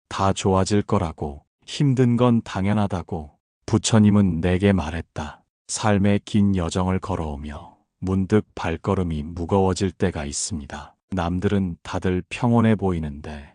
다 좋아질 거라고, 힘든 건 당연하다고 부처님은 내게 말했다. 삶의 긴 여정을 걸어오며 문득 발걸음이 무거워질 때가 있습니다. 남들은 다들 평온해 보이는데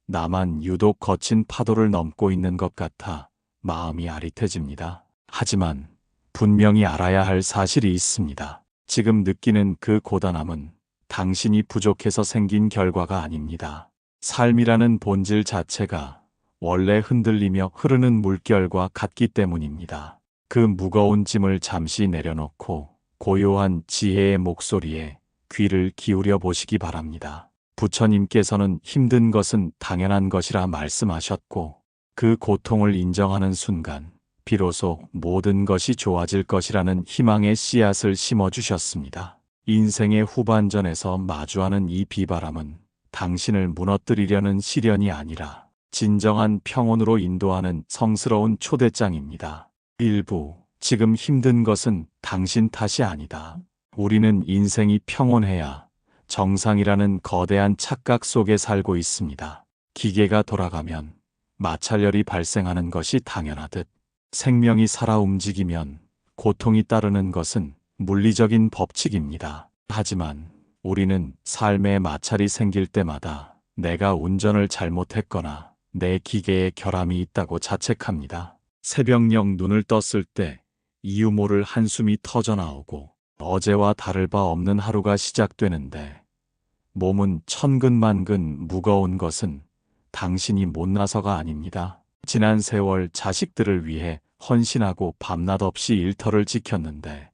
나만 유독 거친 파도를 넘고 있는 것 같아 마음이 아릿해집니다. 하지만 분명히 알아야 할 사실이 있습니다. 지금 느끼는 그 고단함은 당신이 부족해서 생긴 결과가 아닙니다. 삶이라는 본질 자체가 원래 흔들리며 흐르는 물결과 같기 때문입니다. 그 무거운 짐을 잠시 내려놓고 고요한 지혜의 목소리에 귀를 기울여 보시기 바랍니다. 부처님께서는 힘든 것은 당연한 것이라 말씀하셨고 그 고통을 인정하는 순간 비로소 모든 것이 좋아질 것이라는 희망의 씨앗을 심어주셨습니다. 인생의 후반전에서 마주하는 이 비바람은 당신을 무너뜨리려는 시련이 아니라 진정한 평온으로 인도하는 성스러운 초대장입니다. 일부, 지금 힘든 것은 당신 탓이 아니다. 우리는 인생이 평온해야 정상이라는 거대한 착각 속에 살고 있습니다. 기계가 돌아가면 마찰열이 발생하는 것이 당연하듯 생명이 살아 움직이면 고통이 따르는 것은 물리적인 법칙입니다. 하지만 우리는 삶의 마찰이 생길 때마다 내가 운전을 잘못했거나 내 기계에 결함이 있다고 자책합니다. 새벽녘 눈을 떴을 때 이유 모를 한숨이 터져나오고 어제와 다를 바 없는 하루가 시작되는데 몸은 천근만근 무거운 것은 당신이 못나서가 아닙니다. 지난 세월 자식들을 위해 헌신하고 밤낮 없이 일터를 지켰는데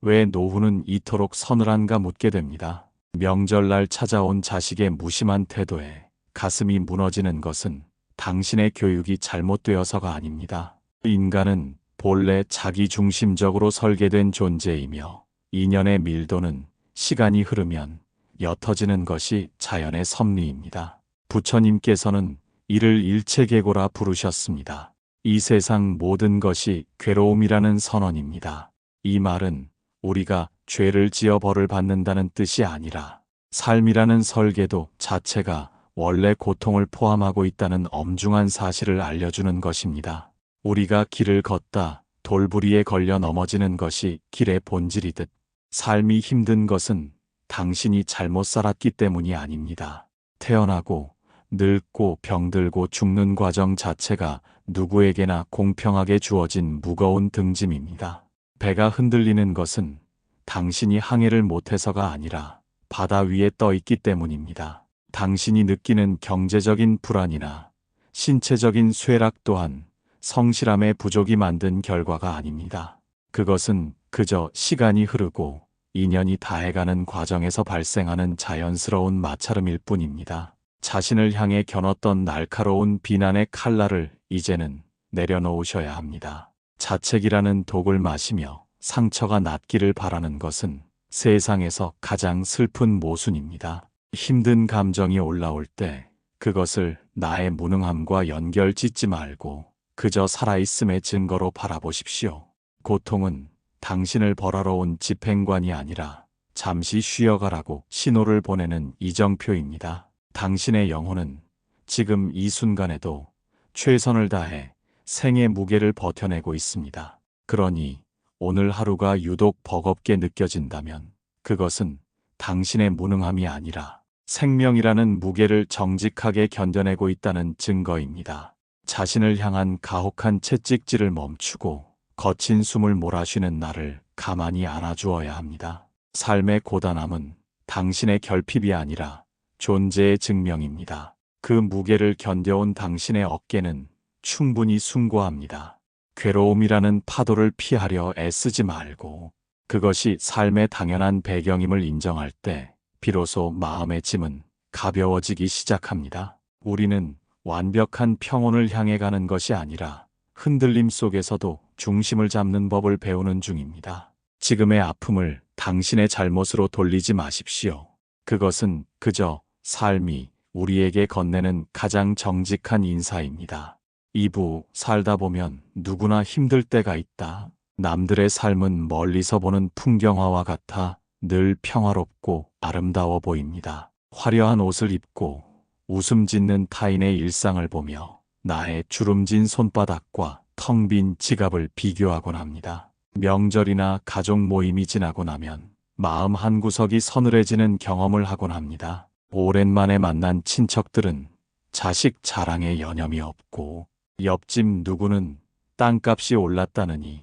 왜 노후는 이토록 서늘한가 묻게 됩니다. 명절날 찾아온 자식의 무심한 태도에 가슴이 무너지는 것은 당신의 교육이 잘못되어서가 아닙니다. 인간은 본래 자기중심적으로 설계된 존재이며 인연의 밀도는 시간이 흐르면 옅어지는 것이 자연의 섭리입니다. 부처님께서는 이를 일체계고라 부르셨습니다. 이 세상 모든 것이 괴로움이라는 선언입니다. 이 말은 우리가 죄를 지어 벌을 받는다는 뜻이 아니라 삶이라는 설계도 자체가 원래 고통을 포함하고 있다는 엄중한 사실을 알려주는 것입니다. 우리가 길을 걷다 돌부리에 걸려 넘어지는 것이 길의 본질이듯 삶이 힘든 것은 당신이 잘못 살았기 때문이 아닙니다. 태어나고 늙고 병들고 죽는 과정 자체가 누구에게나 공평하게 주어진 무거운 등짐입니다. 배가 흔들리는 것은 당신이 항해를 못해서가 아니라 바다 위에 떠 있기 때문입니다. 당신이 느끼는 경제적인 불안이나 신체적인 쇠락 또한 성실함의 부족이 만든 결과가 아닙니다. 그것은 그저 시간이 흐르고 인연이 다해가는 과정에서 발생하는 자연스러운 마찰음일 뿐입니다. 자신을 향해 겨눴던 날카로운 비난의 칼날을 이제는 내려놓으셔야 합니다. 자책이라는 독을 마시며 상처가 낫기를 바라는 것은 세상에서 가장 슬픈 모순입니다. 힘든 감정이 올라올 때 그것을 나의 무능함과 연결 짓지 말고 그저 살아있음의 증거로 바라보십시오. 고통은 당신을 벌하러 온 집행관이 아니라 잠시 쉬어가라고 신호를 보내는 이정표입니다. 당신의 영혼은 지금 이 순간에도 최선을 다해 생의 무게를 버텨내고 있습니다. 그러니 오늘 하루가 유독 버겁게 느껴진다면 그것은 당신의 무능함이 아니라 생명이라는 무게를 정직하게 견뎌내고 있다는 증거입니다. 자신을 향한 가혹한 채찍질을 멈추고 거친 숨을 몰아쉬는 나를 가만히 안아주어야 합니다. 삶의 고단함은 당신의 결핍이 아니라 존재의 증명입니다. 그 무게를 견뎌온 당신의 어깨는 충분히 숭고합니다. 괴로움이라는 파도를 피하려 애쓰지 말고 그것이 삶의 당연한 배경임을 인정할 때 비로소 마음의 짐은 가벼워지기 시작합니다. 우리는 완벽한 평온을 향해 가는 것이 아니라 흔들림 속에서도 중심을 잡는 법을 배우는 중입니다. 지금의 아픔을 당신의 잘못으로 돌리지 마십시오. 그것은 그저 삶이 우리에게 건네는 가장 정직한 인사입니다. 2부 살다 보면 누구나 힘들 때가 있다. 남들의 삶은 멀리서 보는 풍경화와 같아 늘 평화롭고 아름다워 보입니다. 화려한 옷을 입고 웃음 짓는 타인의 일상을 보며 나의 주름진 손바닥과 텅 빈 지갑을 비교하곤 합니다. 명절이나 가족 모임이 지나고 나면 마음 한구석이 서늘해지는 경험을 하곤 합니다. 오랜만에 만난 친척들은 자식 자랑에 여념이 없고, 옆집 누구는 땅값이 올랐다느니,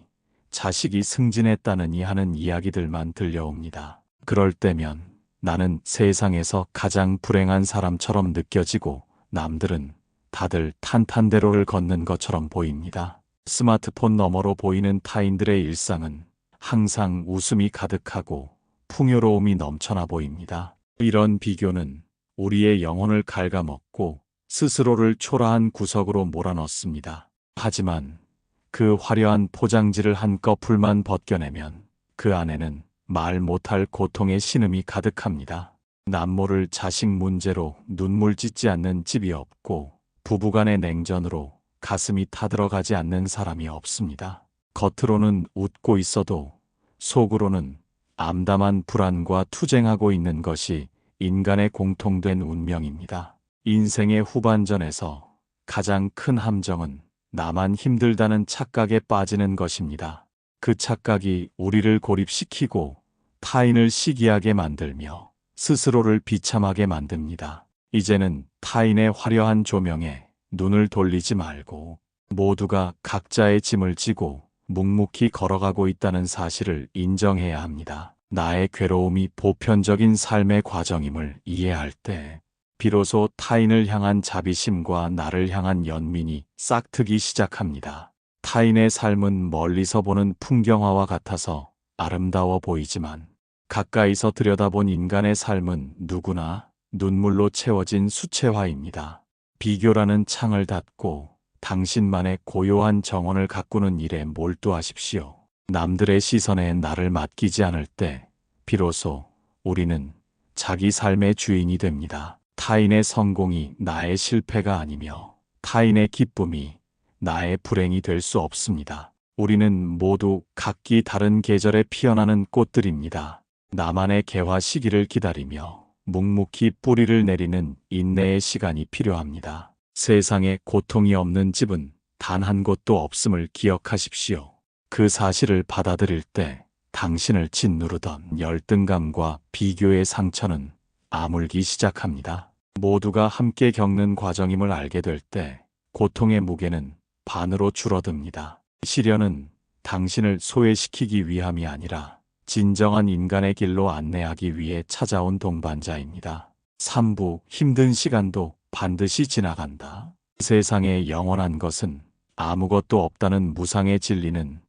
자식이 승진했다느니 하는 이야기들만 들려옵니다. 그럴 때면 나는 세상에서 가장 불행한 사람처럼 느껴지고, 남들은 다들 탄탄대로를 걷는 것처럼 보입니다. 스마트폰 너머로 보이는 타인들의 일상은 항상 웃음이 가득하고 풍요로움이 넘쳐나 보입니다. 이런 비교는 우리의 영혼을 갉아먹고 스스로를 초라한 구석으로 몰아넣습니다. 하지만 그 화려한 포장지를 한꺼풀만 벗겨내면 그 안에는 말 못할 고통의 신음이 가득합니다. 남모를 자식 문제로 눈물 짓지 않는 집이 없고, 부부간의 냉전으로 가슴이 타들어가지 않는 사람이 없습니다. 겉으로는 웃고 있어도 속으로는 암담한 불안과 투쟁하고 있는 것이 인간의 공통된 운명입니다. 인생의 후반전에서 가장 큰 함정은 나만 힘들다는 착각에 빠지는 것입니다. 그 착각이 우리를 고립시키고 타인을 시기하게 만들며 스스로를 비참하게 만듭니다. 이제는 타인의 화려한 조명에 눈을 돌리지 말고 모두가 각자의 짐을 지고 묵묵히 걸어가고 있다는 사실을 인정해야 합니다. 나의 괴로움이 보편적인 삶의 과정임을 이해할 때 비로소 타인을 향한 자비심과 나를 향한 연민이 싹트기 시작합니다. 타인의 삶은 멀리서 보는 풍경화와 같아서 아름다워 보이지만, 가까이서 들여다본 인간의 삶은 누구나 눈물로 채워진 수채화입니다. 비교라는 창을 닫고 당신만의 고요한 정원을 가꾸는 일에 몰두하십시오. 남들의 시선에 나를 맡기지 않을 때 비로소 우리는 자기 삶의 주인이 됩니다. 타인의 성공이 나의 실패가 아니며 타인의 기쁨이 나의 불행이 될 수 없습니다. 우리는 모두 각기 다른 계절에 피어나는 꽃들입니다. 나만의 개화 시기를 기다리며 묵묵히 뿌리를 내리는 인내의 시간이 필요합니다. 세상에 고통이 없는 집은 단 한 곳도 없음을 기억하십시오. 그 사실을 받아들일 때 당신을 짓누르던 열등감과 비교의 상처는 아물기 시작합니다. 모두가 함께 겪는 과정임을 알게 될 때 고통의 무게는 반으로 줄어듭니다. 시련은 당신을 소외시키기 위함이 아니라 진정한 인간의 길로 안내하기 위해 찾아온 동반자입니다. 3부 힘든 시간도 반드시 지나간다. 세상에 영원한 것은 아무것도 없다는 무상의 진리는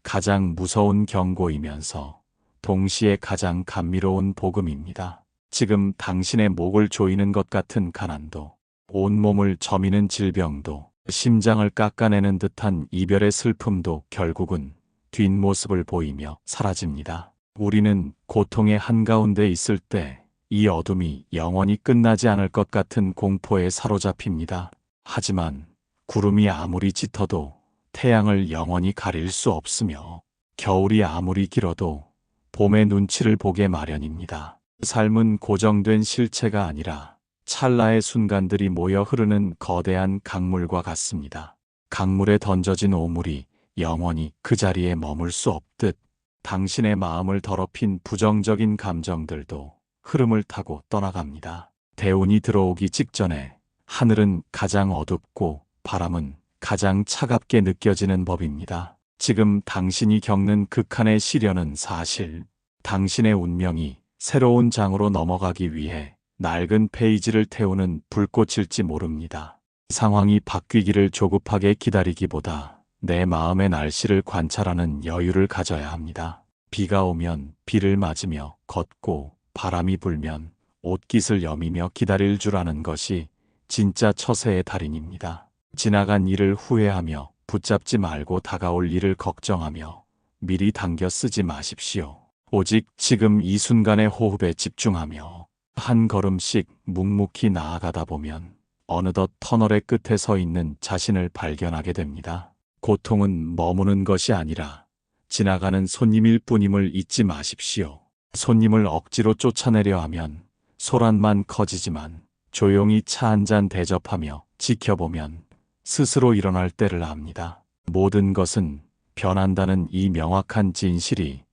가장 무서운 경고이면서 동시에 가장 감미로운 복음입니다. 지금 당신의 목을 조이는 것 같은 가난도, 온몸을 저미는 질병도, 심장을 깎아내는 듯한 이별의 슬픔도 결국은 뒷모습을 보이며 사라집니다. 우리는 고통의 한가운데 있을 때 이 어둠이 영원히 끝나지 않을 것 같은 공포에 사로잡힙니다. 하지만 구름이 아무리 짙어도 태양을 영원히 가릴 수 없으며, 겨울이 아무리 길어도 봄의 눈치를 보게 마련입니다. 삶은 고정된 실체가 아니라 찰나의 순간들이 모여 흐르는 거대한 강물과 같습니다. 강물에 던져진 오물이 영원히 그 자리에 머물 수 없듯, 당신의 마음을 더럽힌 부정적인 감정들도 흐름을 타고 떠나갑니다. 대운이 들어오기 직전에 하늘은 가장 어둡고 바람은 가장 차갑게 느껴지는 법입니다. 지금 당신이 겪는 극한의 시련은 사실 당신의 운명이 새로운 장으로 넘어가기 위해 낡은 페이지를 태우는 불꽃일지 모릅니다. 상황이 바뀌기를 조급하게 기다리기보다 내 마음의 날씨를 관찰하는 여유를 가져야 합니다. 비가 오면 비를 맞으며 걷고, 바람이 불면 옷깃을 여미며 기다릴 줄 아는 것이 진짜 처세의 달인입니다. 지나간 일을 후회하며 붙잡지 말고 다가올 일을 걱정하며 미리 당겨 쓰지 마십시오. 오직 지금 이 순간의 호흡에 집중하며 한 걸음씩 묵묵히 나아가다 보면 어느덧 터널의 끝에 서 있는 자신을 발견하게 됩니다. 고통은 머무는 것이 아니라 지나가는 손님일 뿐임을 잊지 마십시오. 손님을 억지로 쫓아내려 하면 소란만 커지지만 조용히 차 한 잔 대접하며 지켜보면 스스로 일어날 때를 압니다. 모든 것은 변한다는 이 명확한 진실이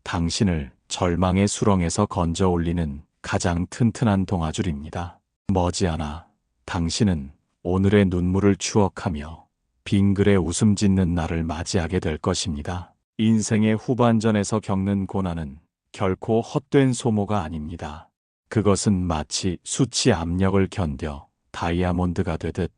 당신을 절망의 수렁에서 건져 올리는 가장 튼튼한 동아줄입니다. 머지않아 당신은 오늘의 눈물을 추억하며 빙글에 웃음 짓는 날을 맞이하게 될 것입니다. 인생의 후반전에서 겪는 고난은 결코 헛된 소모가 아닙니다. 그것은 마치 수치 압력을 견뎌 다이아몬드가 되듯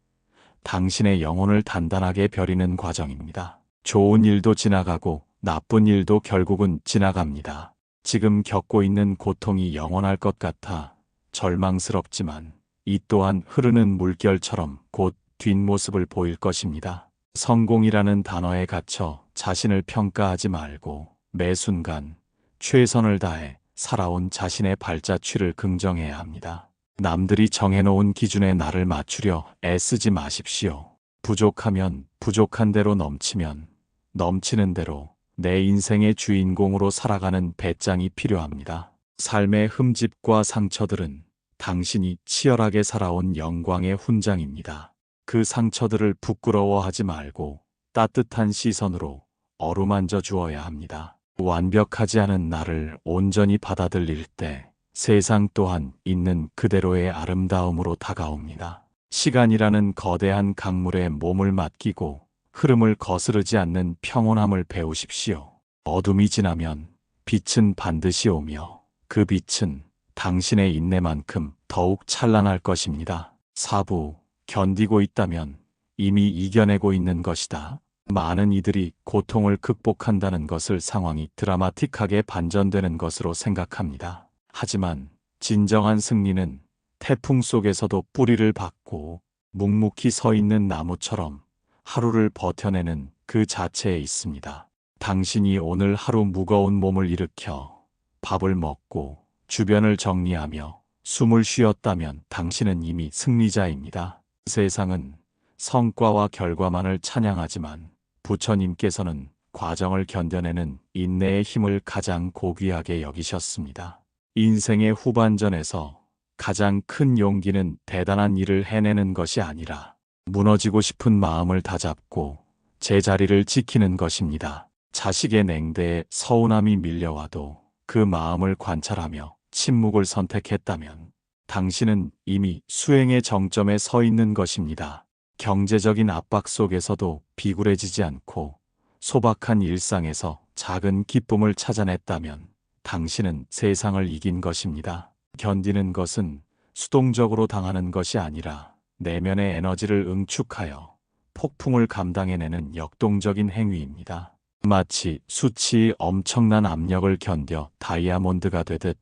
당신의 영혼을 단단하게 벼리는 과정입니다. 좋은 일도 지나가고 나쁜 일도 결국은 지나갑니다. 지금 겪고 있는 고통이 영원할 것 같아 절망스럽지만 이 또한 흐르는 물결처럼 곧 뒷모습을 보일 것입니다. 성공이라는 단어에 갇혀 자신을 평가하지 말고 매 순간 최선을 다해 살아온 자신의 발자취를 긍정해야 합니다. 남들이 정해놓은 기준에 나를 맞추려 애쓰지 마십시오. 부족하면 부족한 대로, 넘치면 넘치는 대로 내 인생의 주인공으로 살아가는 배짱이 필요합니다. 삶의 흠집과 상처들은 당신이 치열하게 살아온 영광의 훈장입니다. 그 상처들을 부끄러워하지 말고 따뜻한 시선으로 어루만져 주어야 합니다. 완벽하지 않은 나를 온전히 받아들일 때 세상 또한 있는 그대로의 아름다움으로 다가옵니다. 시간이라는 거대한 강물에 몸을 맡기고 흐름을 거스르지 않는 평온함을 배우십시오. 어둠이 지나면 빛은 반드시 오며 그 빛은 당신의 인내만큼 더욱 찬란할 것입니다. 사부, 견디고 있다면 이미 이겨내고 있는 것이다. 많은 이들이 고통을 극복한다는 것을 상황이 드라마틱하게 반전되는 것으로 생각합니다. 하지만 진정한 승리는 태풍 속에서도 뿌리를 받고 묵묵히 서 있는 나무처럼 하루를 버텨내는 그 자체에 있습니다. 당신이 오늘 하루 무거운 몸을 일으켜 밥을 먹고 주변을 정리하며 숨을 쉬었다면 당신은 이미 승리자입니다. 세상은 성과와 결과만을 찬양하지만 부처님께서는 과정을 견뎌내는 인내의 힘을 가장 고귀하게 여기셨습니다. 인생의 후반전에서 가장 큰 용기는 대단한 일을 해내는 것이 아니라 무너지고 싶은 마음을 다잡고 제자리를 지키는 것입니다. 자식의 냉대에 서운함이 밀려와도 그 마음을 관찰하며 침묵을 선택했다면 당신은 이미 수행의 정점에 서 있는 것입니다. 경제적인 압박 속에서도 비굴해지지 않고 소박한 일상에서 작은 기쁨을 찾아냈다면 당신은 세상을 이긴 것입니다. 견디는 것은 수동적으로 당하는 것이 아니라 내면의 에너지를 응축하여 폭풍을 감당해내는 역동적인 행위입니다. 마치 수치의 엄청난 압력을 견뎌 다이아몬드가 되듯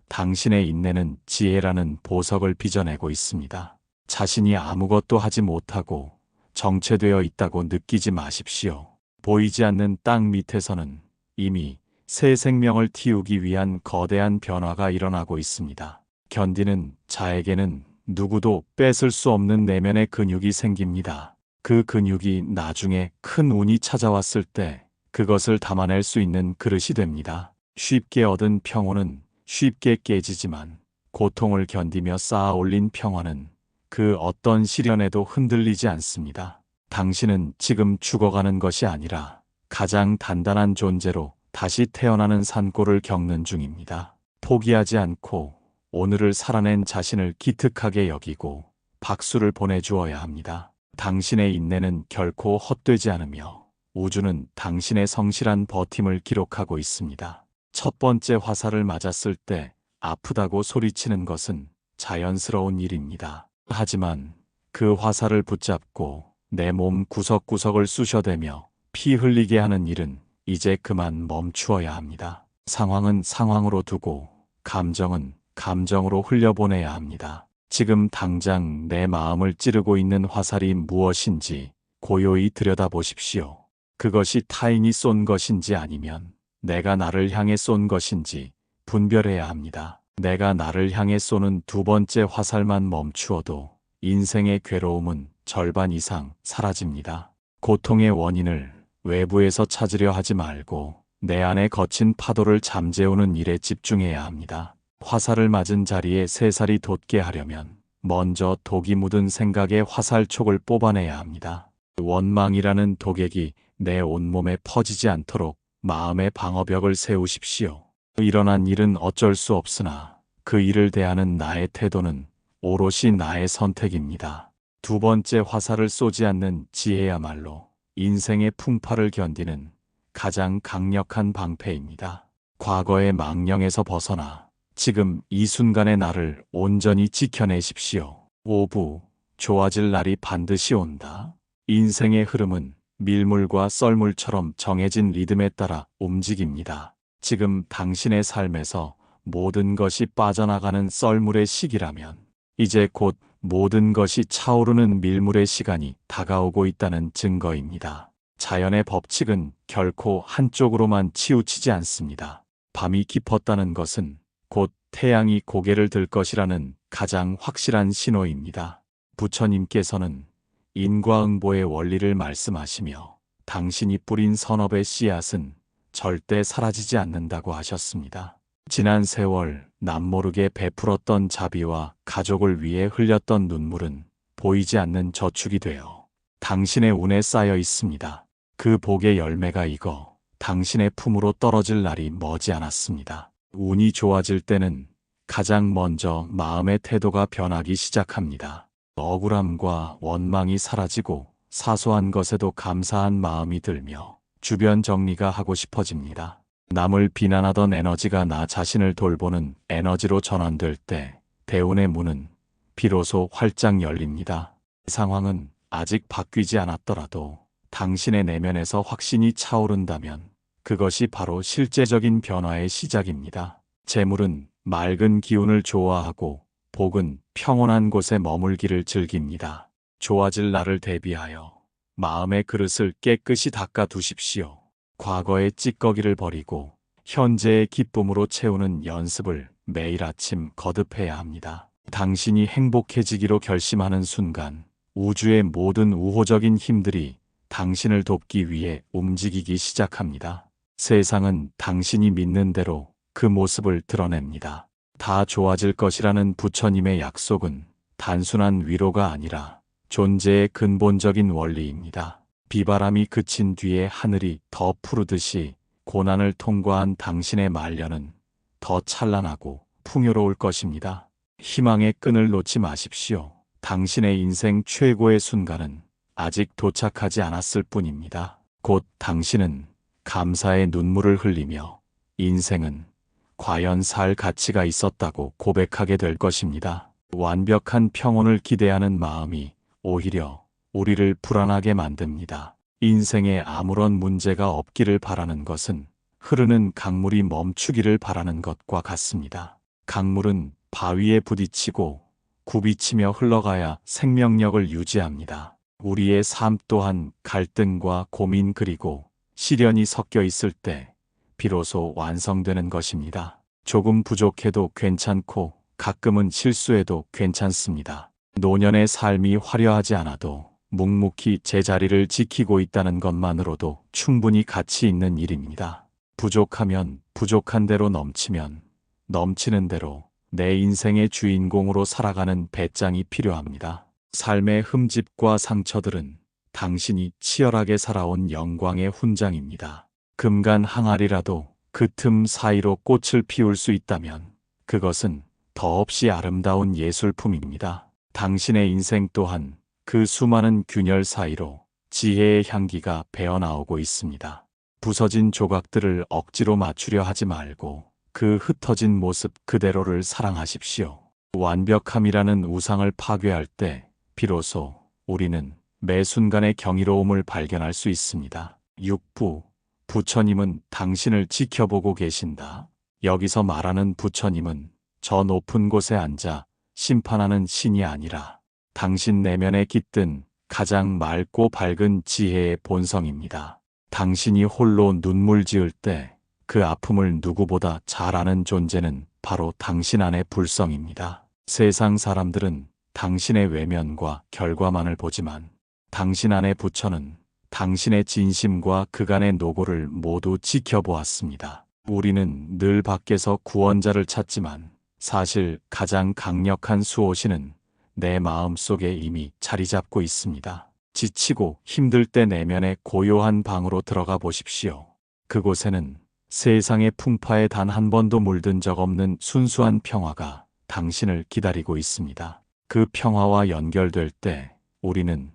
당신의 인내는 지혜라는 보석을 빚어내고 있습니다. 자신이 아무것도 하지 못하고 정체되어 있다고 느끼지 마십시오. 보이지 않는 땅 밑에서는 이미 새 생명을 틔우기 위한 거대한 변화가 일어나고 있습니다. 견디는 자에게는 누구도 뺏을 수 없는 내면의 근육이 생깁니다. 그 근육이 나중에 큰 운이 찾아왔을 때 그것을 담아낼 수 있는 그릇이 됩니다. 쉽게 얻은 평온은 쉽게 깨지지만 고통을 견디며 쌓아 올린 평화는 그 어떤 시련에도 흔들리지 않습니다. 당신은 지금 죽어가는 것이 아니라 가장 단단한 존재로 다시 태어나는 산골을 겪는 중입니다. 포기하지 않고 오늘을 살아낸 자신을 기특하게 여기고 박수를 보내주어야 합니다. 당신의 인내는 결코 헛되지 않으며 우주는 당신의 성실한 버팀을 기록하고 있습니다. 첫 번째 화살을 맞았을 때 아프다고 소리치는 것은 자연스러운 일입니다. 하지만 그 화살을 붙잡고 내 몸 구석구석을 쑤셔대며 피 흘리게 하는 일은 이제 그만 멈추어야 합니다. 상황은 상황으로 두고 감정은 감정으로 흘려보내야 합니다. 지금 당장 내 마음을 찌르고 있는 화살이 무엇인지 고요히 들여다보십시오. 그것이 타인이 쏜 것인지 아니면 내가 나를 향해 쏜 것인지 분별해야 합니다. 내가 나를 향해 쏘는 두 번째 화살만 멈추어도 인생의 괴로움은 절반 이상 사라집니다. 고통의 원인을 외부에서 찾으려 하지 말고 내 안에 거친 파도를 잠재우는 일에 집중해야 합니다. 화살을 맞은 자리에 새살이 돋게 하려면 먼저 독이 묻은 생각의 화살촉을 뽑아내야 합니다. 원망이라는 독액이 내 온몸에 퍼지지 않도록 마음의 방어벽을 세우십시오. 일어난 일은 어쩔 수 없으나 그 일을 대하는 나의 태도는 오롯이 나의 선택입니다. 두 번째, 화살을 쏘지 않는 지혜야말로 인생의 풍파를 견디는 가장 강력한 방패입니다. 과거의 망령에서 벗어나 지금 이 순간의 나를 온전히 지켜내십시오. 5부, 좋아질 날이 반드시 온다. 인생의 흐름은 밀물과 썰물처럼 정해진 리듬에 따라 움직입니다. 지금 당신의 삶에서 모든 것이 빠져나가는 썰물의 시기라면 이제 곧 모든 것이 차오르는 밀물의 시간이 다가오고 있다는 증거입니다. 자연의 법칙은 결코 한쪽으로만 치우치지 않습니다. 밤이 깊었다는 것은 곧 태양이 고개를 들 것이라는 가장 확실한 신호입니다. 부처님께서는 인과응보의 원리를 말씀하시며 당신이 뿌린 선업의 씨앗은 절대 사라지지 않는다고 하셨습니다. 지난 세월 남모르게 베풀었던 자비와 가족을 위해 흘렸던 눈물은 보이지 않는 저축이 되어 당신의 운에 쌓여 있습니다. 그 복의 열매가 익어 당신의 품으로 떨어질 날이 머지 않았습니다. 운이 좋아질 때는 가장 먼저 마음의 태도가 변하기 시작합니다. 억울함과 원망이 사라지고 사소한 것에도 감사한 마음이 들며 주변 정리가 하고 싶어집니다. 남을 비난하던 에너지가 나 자신을 돌보는 에너지로 전환될 때 대운의 문은 비로소 활짝 열립니다. 상황은 아직 바뀌지 않았더라도 당신의 내면에서 확신이 차오른다면 그것이 바로 실제적인 변화의 시작입니다. 재물은 맑은 기운을 좋아하고 복은 평온한 곳에 머물기를 즐깁니다. 좋아질 날을 대비하여 마음의 그릇을 깨끗이 닦아 두십시오. 과거의 찌꺼기를 버리고 현재의 기쁨으로 채우는 연습을 매일 아침 거듭해야 합니다. 당신이 행복해지기로 결심하는 순간 우주의 모든 우호적인 힘들이 당신을 돕기 위해 움직이기 시작합니다. 세상은 당신이 믿는 대로 그 모습을 드러냅니다. 다 좋아질 것이라는 부처님의 약속은 단순한 위로가 아니라 존재의 근본적인 원리입니다. 비바람이 그친 뒤에 하늘이 더 푸르듯이 고난을 통과한 당신의 말년은 더 찬란하고 풍요로울 것입니다. 희망의 끈을 놓지 마십시오. 당신의 인생 최고의 순간은 아직 도착하지 않았을 뿐입니다. 곧 당신은 감사의 눈물을 흘리며 인생은 과연 살 가치가 있었다고 고백하게 될 것입니다. 완벽한 평온을 기대하는 마음이 오히려 우리를 불안하게 만듭니다. 인생에 아무런 문제가 없기를 바라는 것은 흐르는 강물이 멈추기를 바라는 것과 같습니다. 강물은 바위에 부딪히고 굽이치며 흘러가야 생명력을 유지합니다. 우리의 삶 또한 갈등과 고민 그리고 시련이 섞여 있을 때 비로소 완성되는 것입니다. 조금 부족해도 괜찮고 가끔은 실수해도 괜찮습니다. 노년의 삶이 화려하지 않아도 묵묵히 제자리를 지키고 있다는 것만으로도 충분히 가치 있는 일입니다. 부족하면 부족한 대로, 넘치면 넘치는 대로 내 인생의 주인공으로 살아가는 배짱이 필요합니다. 삶의 흠집과 상처들은 당신이 치열하게 살아온 영광의 훈장입니다. 금간 항아리라도 그 틈 사이로 꽃을 피울 수 있다면 그것은 더없이 아름다운 예술품입니다. 당신의 인생 또한 그 수많은 균열 사이로 지혜의 향기가 배어나오고 있습니다. 부서진 조각들을 억지로 맞추려 하지 말고 그 흩어진 모습 그대로를 사랑하십시오. 완벽함이라는 우상을 파괴할 때 비로소 우리는 매 순간의 경이로움을 발견할 수 있습니다. 6부, 부처님은 당신을 지켜보고 계신다. 여기서 말하는 부처님은 저 높은 곳에 앉아 심판하는 신이 아니라 당신 내면에 깃든 가장 맑고 밝은 지혜의 본성입니다. 당신이 홀로 눈물 지을 때 그 아픔을 누구보다 잘 아는 존재는 바로 당신 안의 불성입니다. 세상 사람들은 당신의 외면과 결과만을 보지만 당신 안의 부처는 당신의 진심과 그간의 노고를 모두 지켜보았습니다. 우리는 늘 밖에서 구원자를 찾지만 사실 가장 강력한 수호신은 내 마음 속에 이미 자리 잡고 있습니다. 지치고 힘들 때 내면의 고요한 방으로 들어가 보십시오. 그곳에는 세상의 풍파에 단 한 번도 물든 적 없는 순수한 평화가 당신을 기다리고 있습니다. 그 평화와 연결될 때 우리는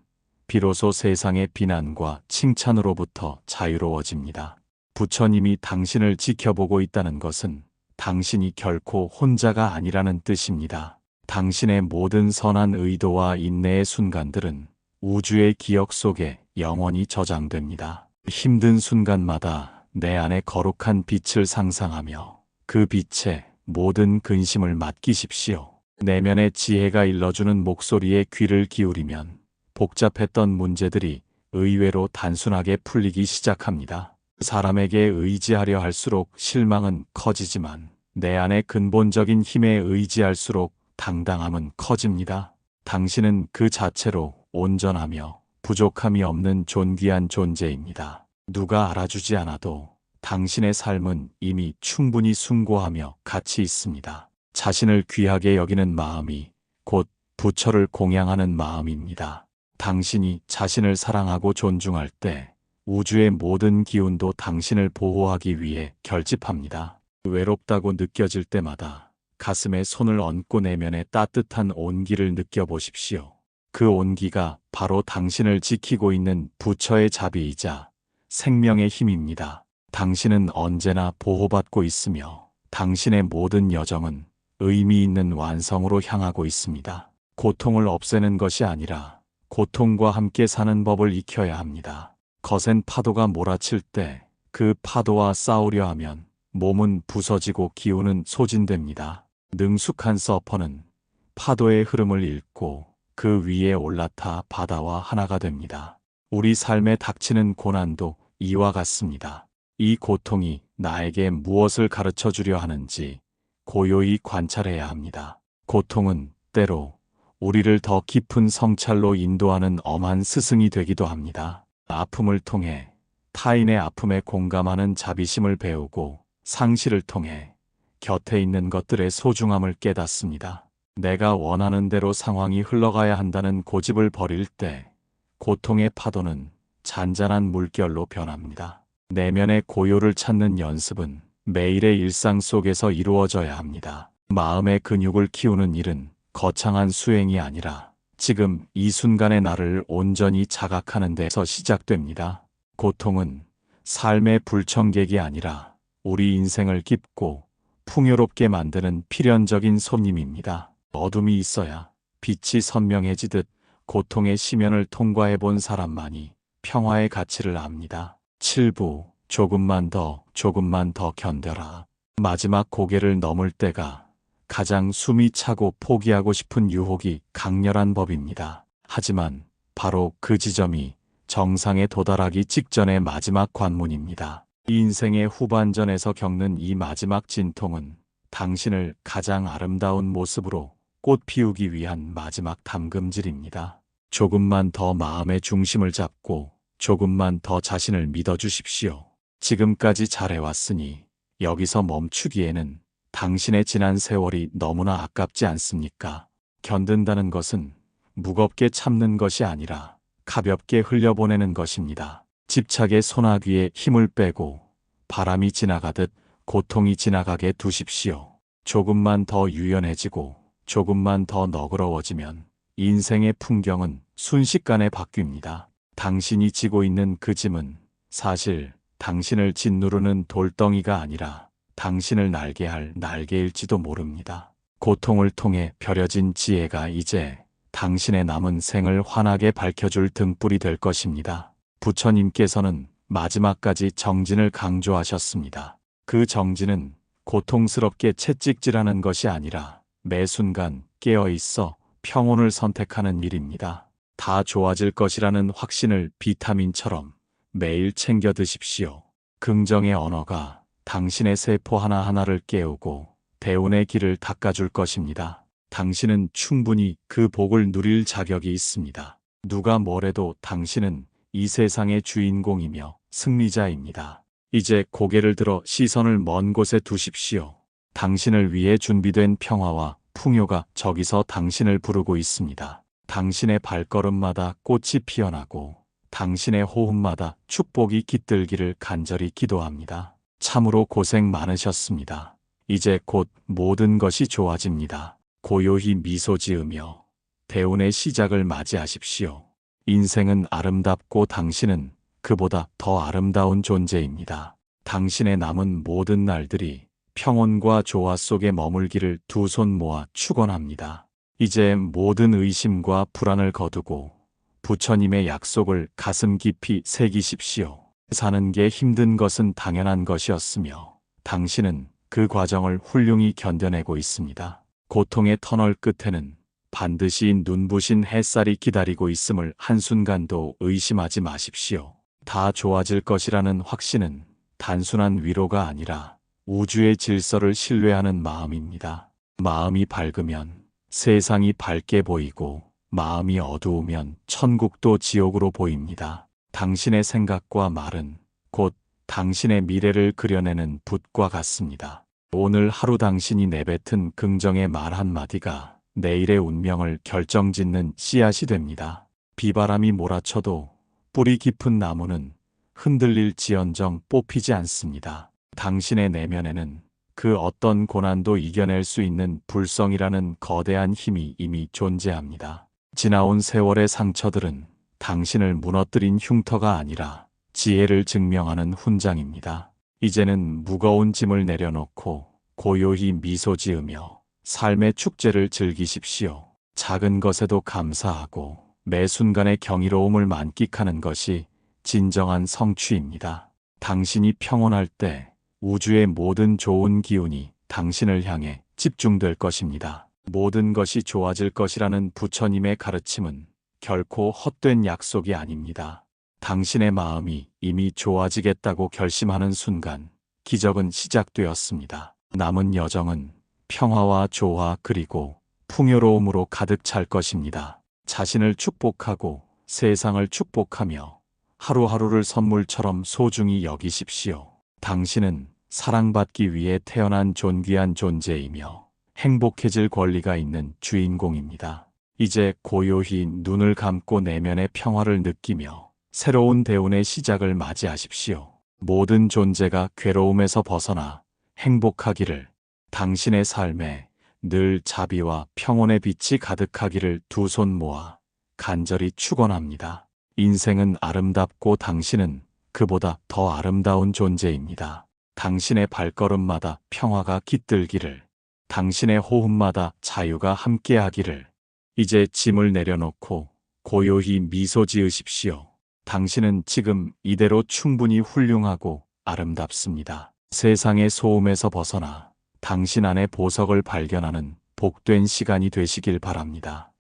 비로소 세상의 비난과 칭찬으로부터 자유로워집니다. 부처님이 당신을 지켜보고 있다는 것은 당신이 결코 혼자가 아니라는 뜻입니다. 당신의 모든 선한 의도와 인내의 순간들은 우주의 기억 속에 영원히 저장됩니다. 힘든 순간마다 내 안에 거룩한 빛을 상상하며 그 빛에 모든 근심을 맡기십시오. 내면의 지혜가 일러주는 목소리에 귀를 기울이면 복잡했던 문제들이 의외로 단순하게 풀리기 시작합니다. 사람에게 의지하려 할수록 실망은 커지지만 내 안의 근본적인 힘에 의지할수록 당당함은 커집니다. 당신은 그 자체로 온전하며 부족함이 없는 존귀한 존재입니다. 누가 알아주지 않아도 당신의 삶은 이미 충분히 숭고하며 가치 있습니다. 자신을 귀하게 여기는 마음이 곧 부처를 공양하는 마음입니다. 당신이 자신을 사랑하고 존중할 때 우주의 모든 기운도 당신을 보호하기 위해 결집합니다. 외롭다고 느껴질 때마다 가슴에 손을 얹고 내면의 따뜻한 온기를 느껴보십시오. 그 온기가 바로 당신을 지키고 있는 부처의 자비이자 생명의 힘입니다. 당신은 언제나 보호받고 있으며 당신의 모든 여정은 의미 있는 완성으로 향하고 있습니다. 고통을 없애는 것이 아니라 고통과 함께 사는 법을 익혀야 합니다. 거센 파도가 몰아칠 때 그 파도와 싸우려 하면 몸은 부서지고 기운은 소진됩니다. 능숙한 서퍼는 파도의 흐름을 읽고 그 위에 올라타 바다와 하나가 됩니다. 우리 삶에 닥치는 고난도 이와 같습니다. 이 고통이 나에게 무엇을 가르쳐 주려 하는지 고요히 관찰해야 합니다. 고통은 때로 우리를 더 깊은 성찰로 인도하는 엄한 스승이 되기도 합니다. 아픔을 통해 타인의 아픔에 공감하는 자비심을 배우고 상실을 통해 곁에 있는 것들의 소중함을 깨닫습니다. 내가 원하는 대로 상황이 흘러가야 한다는 고집을 버릴 때 고통의 파도는 잔잔한 물결로 변합니다. 내면의 고요를 찾는 연습은 매일의 일상 속에서 이루어져야 합니다. 마음의 근육을 키우는 일은 거창한 수행이 아니라 지금 이 순간의 나를 온전히 자각하는 데서 시작됩니다. 고통은 삶의 불청객이 아니라 우리 인생을 깊고 풍요롭게 만드는 필연적인 손님입니다. 어둠이 있어야 빛이 선명해지듯 고통의 심연을 통과해 본 사람만이 평화의 가치를 압니다. 7부 조금만 더 견뎌라. 마지막 고개를 넘을 때가 가장 숨이 차고 포기하고 싶은 유혹이 강렬한 법입니다. 하지만 바로 그 지점이 정상에 도달하기 직전의 마지막 관문입니다. 인생의 후반전에서 겪는 이 마지막 진통은 당신을 가장 아름다운 모습으로 꽃 피우기 위한 마지막 담금질입니다. 조금만 더 마음의 중심을 잡고 조금만 더 자신을 믿어주십시오. 지금까지 잘해왔으니 여기서 멈추기에는 당신의 지난 세월이 너무나 아깝지 않습니까? 견딘다는 것은 무겁게 참는 것이 아니라 가볍게 흘려보내는 것입니다. 집착의 소나기에 힘을 빼고 바람이 지나가듯 고통이 지나가게 두십시오. 조금만 더 유연해지고 조금만 더 너그러워지면 인생의 풍경은 순식간에 바뀝니다. 당신이 지고 있는 그 짐은 사실 당신을 짓누르는 돌덩이가 아니라 당신을 날게 할 날개일지도 모릅니다. 고통을 통해 벼려진 지혜가 이제 당신의 남은 생을 환하게 밝혀줄 등불이 될 것입니다. 부처님께서는 마지막까지 정진을 강조하셨습니다. 그 정진은 고통스럽게 채찍질하는 것이 아니라 매 순간 깨어있어 평온을 선택하는 일입니다. 다 좋아질 것이라는 확신을 비타민처럼 매일 챙겨 드십시오. 긍정의 언어가 당신의 세포 하나하나를 깨우고 대운의 길을 닦아줄 것입니다. 당신은 충분히 그 복을 누릴 자격이 있습니다. 누가 뭐래도 당신은 이 세상의 주인공이며 승리자입니다. 이제 고개를 들어 시선을 먼 곳에 두십시오. 당신을 위해 준비된 평화와 풍요가 저기서 당신을 부르고 있습니다. 당신의 발걸음마다 꽃이 피어나고 당신의 호흡마다 축복이 깃들기를 간절히 기도합니다. 참으로 고생 많으셨습니다. 이제 곧 모든 것이 좋아집니다. 고요히 미소 지으며 대운의 시작을 맞이하십시오. 인생은 아름답고 당신은 그보다 더 아름다운 존재입니다. 당신의 남은 모든 날들이 평온과 조화 속에 머물기를 두 손 모아 축원합니다. 이제 모든 의심과 불안을 거두고 부처님의 약속을 가슴 깊이 새기십시오. 사는 게 힘든 것은 당연한 것이었으며 당신은 그 과정을 훌륭히 견뎌내고 있습니다. 고통의 터널 끝에는 반드시 눈부신 햇살이 기다리고 있음을 한순간도 의심하지 마십시오. 다 좋아질 것이라는 확신은 단순한 위로가 아니라 우주의 질서를 신뢰하는 마음입니다. 마음이 밝으면 세상이 밝게 보이고 마음이 어두우면 천국도 지옥으로 보입니다. 당신의 생각과 말은 곧 당신의 미래를 그려내는 붓과 같습니다. 오늘 하루 당신이 내뱉은 긍정의 말 한마디가 내일의 운명을 결정짓는 씨앗이 됩니다. 비바람이 몰아쳐도 뿌리 깊은 나무는 흔들릴지언정 뽑히지 않습니다. 당신의 내면에는 그 어떤 고난도 이겨낼 수 있는 불성이라는 거대한 힘이 이미 존재합니다. 지나온 세월의 상처들은 당신을 무너뜨린 흉터가 아니라 지혜를 증명하는 훈장입니다. 이제는 무거운 짐을 내려놓고 고요히 미소 지으며 삶의 축제를 즐기십시오. 작은 것에도 감사하고 매 순간의 경이로움을 만끽하는 것이 진정한 성취입니다. 당신이 평온할 때 우주의 모든 좋은 기운이 당신을 향해 집중될 것입니다. 모든 것이 좋아질 것이라는 부처님의 가르침은 결코 헛된 약속이 아닙니다. 당신의 마음이 이미 좋아지겠다고 결심하는 순간 기적은 시작되었습니다. 남은 여정은 평화와 조화 그리고 풍요로움으로 가득 찰 것입니다. 자신을 축복하고 세상을 축복하며 하루하루를 선물처럼 소중히 여기십시오. 당신은 사랑받기 위해 태어난 존귀한 존재이며 행복해질 권리가 있는 주인공입니다. 이제 고요히 눈을 감고 내면의 평화를 느끼며 새로운 대운의 시작을 맞이하십시오. 모든 존재가 괴로움에서 벗어나 행복하기를, 당신의 삶에 늘 자비와 평온의 빛이 가득하기를 두 손 모아 간절히 축원합니다. 인생은 아름답고 당신은 그보다 더 아름다운 존재입니다. 당신의 발걸음마다 평화가 깃들기를, 당신의 호흡마다 자유가 함께하기를. 이제 짐을 내려놓고 고요히 미소 지으십시오. 당신은 지금 이대로 충분히 훌륭하고 아름답습니다. 세상의 소음에서 벗어나 당신 안의 보석을 발견하는 복된 시간이 되시길 바랍니다.